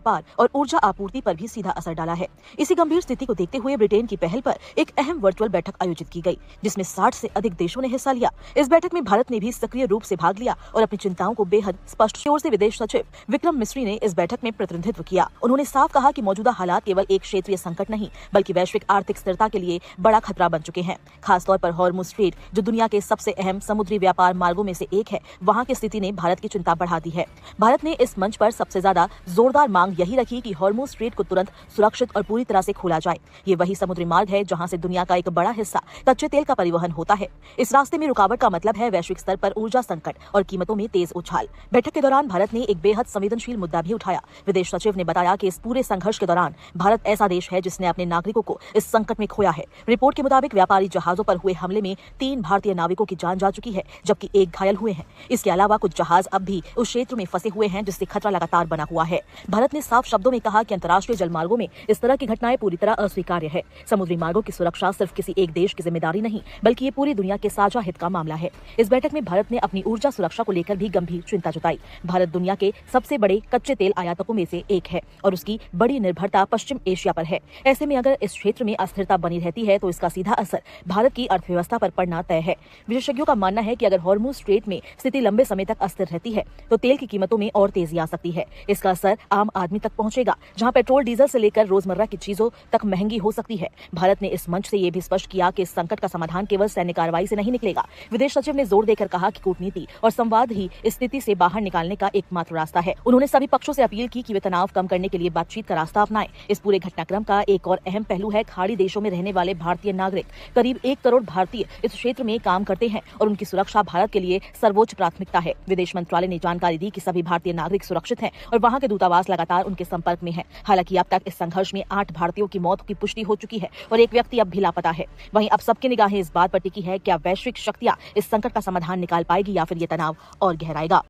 व्यापार और ऊर्जा आपूर्ति पर भी सीधा असर डाला है। इसी गंभीर स्थिति को देखते हुए ब्रिटेन की पहल पर एक अहम वर्चुअल बैठक आयोजित की गई, जिसमें 60 से अधिक देशों ने हिस्सा लिया। इस बैठक में भारत ने भी सक्रिय रूप से भाग लिया और अपनी चिंताओं को बेहद स्पष्ट तौर से विदेश सचिव विक्रम मिस्री ने इस बैठक में प्रतिनिधित्व किया। उन्होंने साफ कहा कि मौजूदा हालात केवल एक क्षेत्रीय संकट नहीं बल्कि वैश्विक आर्थिक स्थिरता के लिए बड़ा खतरा बन चुके हैं। खासतौर पर हॉर्मुज़ स्ट्रेट, जो दुनिया के सबसे अहम समुद्री व्यापार मार्गों में से एक है, वहां की स्थिति ने भारत की चिंता बढ़ा दी है। भारत ने इस मंच पर सबसे ज्यादा जोरदार मांग यही रखी कि हॉर्मुज़ स्ट्रेट को तुरंत सुरक्षित और पूरी तरह से खोला जाए। ये वही समुद्री मार्ग है जहां से दुनिया का एक बड़ा हिस्सा कच्चे तेल का परिवहन होता है। इस रास्ते में रुकावट का मतलब है वैश्विक स्तर पर ऊर्जा संकट और कीमतों में तेज उछाल। बैठक के दौरान भारत ने एक बेहद संवेदनशील मुद्दा भी उठाया। विदेश सचिव ने बताया कि इस पूरे संघर्ष के दौरान भारत ऐसा देश है जिसने अपने नागरिकों को इस संकट में खोया है। रिपोर्ट के मुताबिक व्यापारी जहाजों पर हुए हमले में 3 भारतीय नाविकों की जान जा चुकी है, जबकि 1 घायल हुए हैं। इसके अलावा कुछ जहाज अब भी उस क्षेत्र में फंसे हुए हैं, जिससे खतरा लगातार बना हुआ है। भारत ने साफ शब्दों में कहा कि अंतर्राष्ट्रीय जलमार्गों में इस तरह की घटनाएं पूरी तरह अस्वीकार्य है। समुद्री मार्गों की सुरक्षा सिर्फ किसी एक देश की जिम्मेदारी नहीं बल्कि ये पूरी दुनिया के साझा हित का मामला है। इस बैठक में भारत ने अपनी ऊर्जा सुरक्षा को लेकर भी गंभीर चिंता जताई। भारत दुनिया के सबसे बड़े कच्चे तेल आयातकों में से एक है और उसकी बड़ी निर्भरता पश्चिम एशिया पर है। ऐसे में अगर इस क्षेत्र में अस्थिरता बनी रहती है तो इसका सीधा असर भारत की अर्थव्यवस्था पर पड़ना तय है। विशेषज्ञों का मानना है कि अगर हॉर्मुज़ स्ट्रेट में स्थिति लंबे समय तक अस्थिर रहती है तो तेल की कीमतों में और तेजी आ सकती है। इसका असर आम आदमी तक पहुंचेगा, जहां पेट्रोल डीजल से लेकर रोजमर्रा की चीजों तक महंगी हो सकती है। भारत ने इस मंच से यह भी स्पष्ट किया कि इस संकट का समाधान केवल सैन्य कार्रवाई से नहीं निकलेगा। विदेश सचिव ने जोर देकर कहा कि कूटनीति और संवाद ही इस स्थिति से बाहर निकालने का एकमात्र रास्ता है। उन्होंने सभी पक्षों से अपील की कि वे तनाव कम करने के लिए बातचीत का रास्ता अपनाएं। इस पूरे घटनाक्रम का एक और अहम पहलू है खाड़ी देशों में रहने वाले भारतीय नागरिक। करीब 1 करोड़ भारतीय इस क्षेत्र में काम करते हैं और उनकी सुरक्षा भारत के लिए सर्वोच्च प्राथमिकता है। विदेश मंत्रालय ने जानकारी दी कि सभी भारतीय नागरिक सुरक्षित हैं और वहां के दूतावास लगातार उनके संपर्क में हैं। हालांकि अब तक इस संघर्ष में 8 भारतीयों की मौत की पुष्टि हो चुकी है और एक व्यक्ति अब भी लापता है। वहीं अब सबकी निगाहें इस बात पर टिकी है क्या वैश्विक शक्तियां इस संकट का समाधान निकाल पाएगी या फिर ये तनाव और गहराएगा।